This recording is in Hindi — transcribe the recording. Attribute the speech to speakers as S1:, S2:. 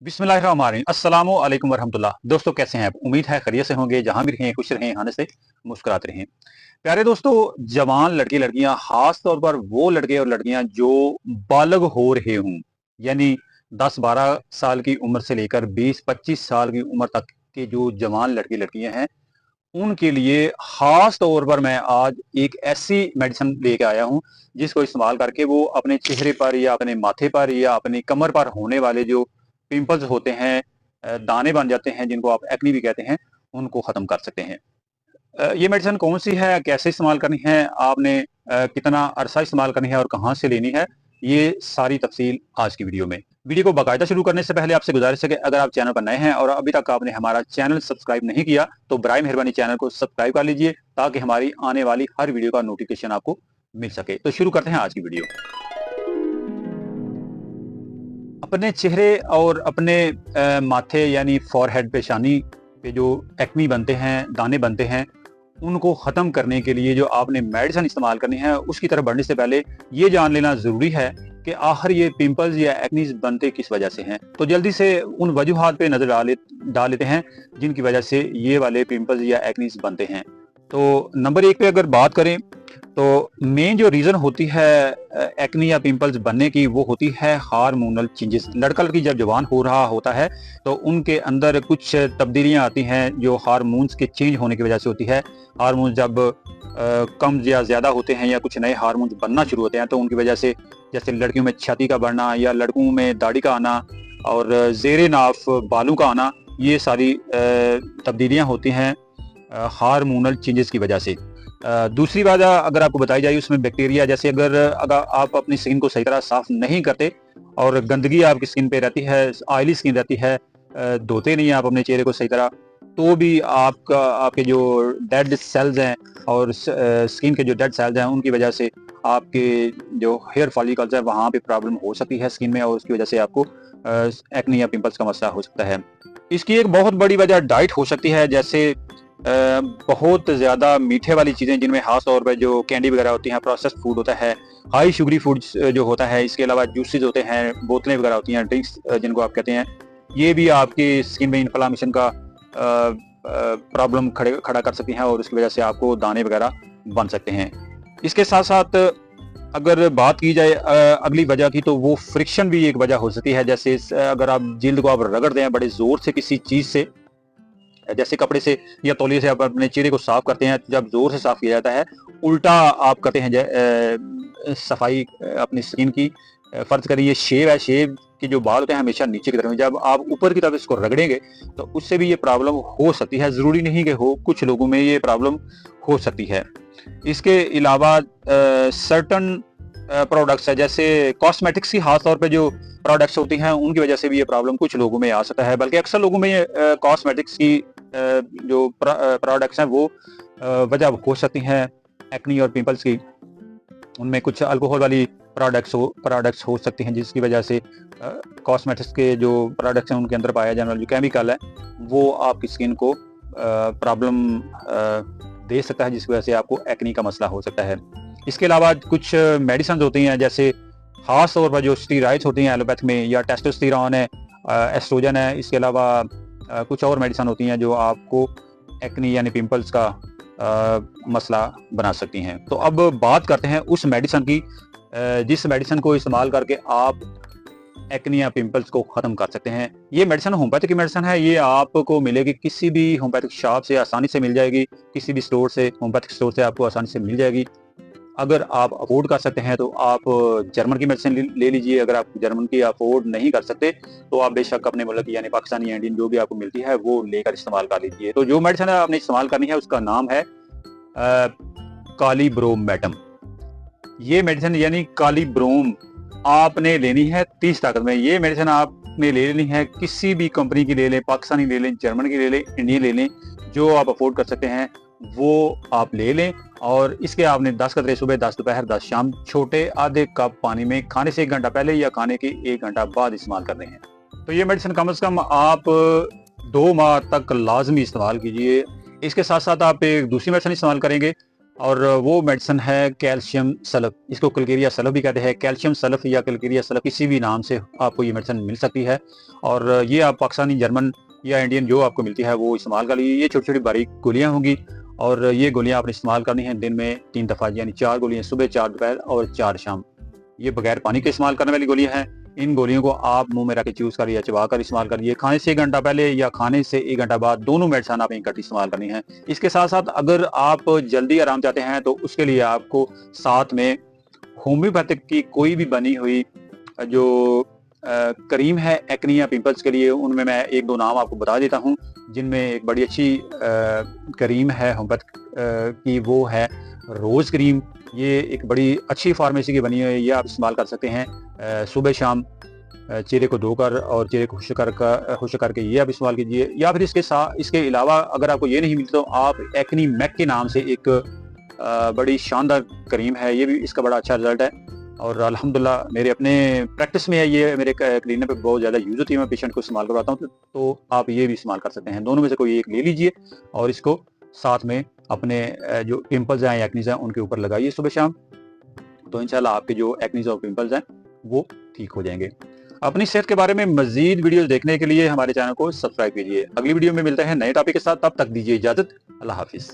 S1: बिस्मिल्लाहिर्रहमानिर्रहीम अस्सलामु अलैकुम वरहमतुल्लाह। दोस्तों कैसे हैं आप? उम्मीद है खैरियत से होंगे, जहां भी रहें खुश रहें, हंसते मुस्कुराते रहें। प्यारे दोस्तों, जवान लड़के लड़कियां, खास तौर पर वो लड़के और लड़कियां जो बालग हो रहे हों, यानी 10-12 साल की उम्र से लेकर 20-25 साल की उम्र तक के जो जवान लड़के लड़कियां हैं, उनके लिए खास तौर पर मैं आज एक ऐसी मेडिसिन लेके आया हूं जिसको इस्तेमाल करके वो अपने चेहरे पर या अपने माथे पर या अपनी कमर पर होने वाले जो पिंपल्स होते हैं, दाने बन जाते हैं जिनको आप एक्नी भी कहते हैं, उनको खत्म कर सकते हैं। ये मेडिसिन कौन सी है, कैसे इस्तेमाल करनी है, आपने कितना अरसा इस्तेमाल करनी है और कहाँ से लेनी है, ये सारी तफसील आज की वीडियो में। वीडियो को बाकायदा शुरू करने से पहले आपसे गुजारिश है कि अगर आप चैनल पर नए हैं और अभी तक आपने हमारा चैनल सब्सक्राइब नहीं किया तो बराए मेहरबानी चैनल को सब्सक्राइब कर लीजिए ताकि हमारी आने वाली हर वीडियो का नोटिफिकेशन आपको मिल सके। तो शुरू करते हैं आज की वीडियो। अपने चेहरे और अपने माथे यानी फॉरहेड, पेशानी पे जो एक्नी बनते हैं, दाने बनते हैं, उनको ख़त्म करने के लिए जो आपने मेडिसिन इस्तेमाल करनी है उसकी तरफ बढ़ने से पहले ये जान लेना ज़रूरी है कि आखिर ये पिंपल्स या एक्नीज बनते किस वजह से हैं। तो जल्दी से उन वजूहात पे नज़र डाल लेते हैं जिनकी वजह से ये वाले पिंपल्स या एक्नीज बनते हैं। तो नंबर 1 पे अगर बात करें तो मेन जो रीज़न होती है एक्नी या पिंपल्स बनने की, वो होती है हार्मोनल चेंजेस। लड़का लड़की जब जवान हो रहा होता है तो उनके अंदर कुछ तब्दीलियां आती हैं जो हार्मोन्स के चेंज होने की वजह से होती है। हार्मोन्स जब कम या ज़्यादा होते हैं या कुछ नए हार्मोन्स बनना शुरू होते हैं तो उनकी वजह से, जैसे लड़कियों में छाती का बढ़ना या लड़कों में दाढ़ी का आना और ज़ेरे नाफ बालों का आना, ये सारी तब्दीलियाँ होती हैं हार्मोनल चेंजेस की वजह से। दूसरी बात अगर आपको बताई जाए उसमें बैक्टीरिया, जैसे अगर आप अपनी स्किन को सही तरह साफ नहीं करते और गंदगी आपकी स्किन पे रहती है, ऑयली स्किन रहती है, धोते नहीं आप अपने चेहरे को सही तरह, तो भी आपके जो डेड सेल्स हैं और स्किन के जो डेड सेल्स हैं उनकी वजह से आपके जो हेयर फॉलिकल्स है वहाँ पे प्रॉब्लम हो सकती है स्किन में और उसकी वजह से आपको एक्ने या पिंपल्स का मसला हो सकता है। इसकी एक बहुत बड़ी वजह डाइट हो सकती है, जैसे बहुत ज़्यादा मीठे वाली चीज़ें जिनमें खास तौर पर जो कैंडी वगैरह होती हैं, प्रोसेस्ड फूड होता है, हाई शुगरी फूड्स जो होता है, इसके अलावा जूसेस होते हैं, बोतलें वगैरह होती हैं, ड्रिंक्स जिनको आप कहते हैं, ये भी आपकी स्किन में इन्फ्लामेशन का प्रॉब्लम खड़ा कर सकती हैं और उसकी वजह से आपको दाने वगैरह बन सकते हैं। इसके साथ साथ अगर बात की जाए अगली वजह की, तो वो फ्रिक्शन भी एक वजह हो सकती है। जैसे अगर आप जिल्द को आप रगड़ते हैं बड़े ज़ोर से किसी चीज़ से, जैसे कपड़े से या तौलिए से आप अपने चेहरे को साफ करते हैं, जब जोर से साफ किया जाता है, उल्टा आप करते हैं सफाई अपनी स्किन की। फर्ज करिए ये शेव है, शेव के जो बाल होते हैं हमेशा नीचे की तरफ, जब आप ऊपर की तरफ इसको रगड़ेंगे तो उससे भी ये प्रॉब्लम हो सकती है। ज़रूरी नहीं कि हो, कुछ लोगों में ये प्रॉब्लम हो सकती है। इसके अलावा सर्टन प्रोडक्ट्स है, जैसे कॉस्मेटिक्स की खास तौर पे जो प्रोडक्ट्स होती हैं उनकी वजह से भी ये प्रॉब्लम कुछ लोगों में आ सकता है। बल्कि अक्सर लोगों में ये कॉस्मेटिक्स की जो प्रोडक्ट्स हैं वो वजह हो सकती हैं एक्नी और पिंपल्स की। उनमें कुछ अल्कोहल वाली प्रोडक्ट्स हो सकती हैं जिसकी वजह से कॉस्मेटिक्स के जो प्रोडक्ट्स हैं उनके अंदर पाया जाने वाला जो केमिकल है वो आपकी स्किन को प्रॉब्लम दे सकता है, जिसकी वजह से आपको एक्नी का मसला हो सकता है। इसके अलावा कुछ मेडिसिन होती हैं, जैसे खास तौर पर जो स्टीरॉइड्स होती हैं एलोपैथ में, या टेस्टोस्टेरोन है, एस्ट्रोजन है। इसके अलावा कुछ और मेडिसिन होती हैं जो आपको एक्नी यानी पिंपल्स का मसला बना सकती हैं। तो अब बात करते हैं उस मेडिसिन की जिस मेडिसिन को इस्तेमाल करके आप एक्नी या पिंपल्स को ख़त्म कर सकते हैं। ये मेडिसिन होम्योपैथिक मेडिसिन है, ये आपको मिलेगी किसी भी होम्योपैथिक शॉप से, आसानी से मिल जाएगी, किसी भी स्टोर से, होम्योपैथिक स्टोर से आपको आसानी से मिल जाएगी। अगर आप अफोर्ड कर सकते हैं तो आप जर्मन की मेडिसिन ले लीजिए। अगर आप जर्मन की अफोर्ड नहीं कर सकते तो आप बेशक अपने मुल्क यानी पाकिस्तानी या इंडियन जो भी आपको मिलती है वो लेकर इस्तेमाल कर लीजिए। तो जो मेडिसिन आपने इस्तेमाल करनी है उसका नाम है कालीब्रोमेटम। ये मेडिसिन यानी कालीब्रोम आपने लेनी है 30 ताकत में। ये मेडिसिन आपने ले लेनी है, किसी भी कंपनी की ले लें, पाकिस्तानी ले लें, जर्मन की ले लें, इंडियन ले लें, जो आप अफोर्ड कर सकते हैं वो आप ले लें। और इसके आपने 10 कतरे सुबह, 10 दोपहर, 10 शाम, छोटे आधे कप पानी में खाने से 1 घंटा पहले या खाने के 1 घंटा बाद इस्तेमाल करने हैं। तो ये मेडिसिन कम से कम आप 2 माह तक लाजमी इस्तेमाल कीजिए। इसके साथ साथ आप एक दूसरी मेडिसिन इस्तेमाल करेंगे और वो मेडिसिन है कैल्शियम सल्फ। इसको कलकेरिया सल्फ भी कहते हैं। कैल्शियम सल्फ या कलकेरिया सल्फ किसी भी नाम से आपको ये मेडिसिन मिल सकती है। और ये आप पाकिस्तानी, जर्मन या इंडियन जो आपको मिलती है वो इस्तेमाल कर लीजिए। ये छोटी छोटी बारीक गोलियां होंगी और ये गोलियां आपने इस्तेमाल करनी है दिन में 3 दफ़ा, यानी 4 गोलियां सुबह, 4 दोपहर और 4 शाम। ये बगैर पानी के इस्तेमाल करने वाली गोलियां हैं। इन गोलियों को आप मुंह में रख के चूज कर या चबा कर इस्तेमाल करिए। खाने से 1 घंटा पहले या खाने से 1 घंटा बाद दोनों मेडिसिन आप इकट्ठी इस्तेमाल करनी है। इसके साथ साथ अगर आप जल्दी आराम चाहते हैं तो उसके लिए आपको साथ में होम्योपैथिक की कोई भी बनी हुई जो करीम है एक्नी या पिंपल्स के लिए, उनमें मैं 1-2 नाम आपको बता देता हूँ। जिनमें एक बड़ी अच्छी करीम है होम्योपैथिक की, वो है रोज़ क्रीम। ये एक बड़ी अच्छी फार्मेसी की बनी है, ये आप इस्तेमाल कर सकते हैं सुबह शाम। चेहरे को धोकर और चेहरे को खुश्क करके ये आप इस्तेमाल कीजिए। या फिर इसके अलावा अगर आपको ये नहीं मिलता तो आप एक्नी मैक के नाम से एक बड़ी शानदार करीम है, ये भी इसका बड़ा अच्छा रिजल्ट है। और अल्हम्दुलिल्लाह मेरे अपने प्रैक्टिस में है, ये मेरे क्लिनिक पे बहुत ज़्यादा यूज़ होती है। मैं पेशेंट को इस्तेमाल करवाता हूँ, तो आप ये भी इस्तेमाल कर सकते हैं। दोनों में से कोई एक ले लीजिए और इसको साथ में अपने जो पिंपल्स हैं, एक्नीज़ हैं, उनके ऊपर लगाइए सुबह शाम। तो इंशाल्लाह आपके जो एक्नीज़ और पिंपल्स हैं वो ठीक हो जाएंगे। अपनी सेहत के बारे में मज़ीद वीडियोज़ देखने के लिए हमारे चैनल को सब्सक्राइब कीजिए। अगली वीडियो में मिलते हैं नए टॉपिक के साथ, तब तक दीजिए इजाज़त। अल्लाह हाफ़िज़।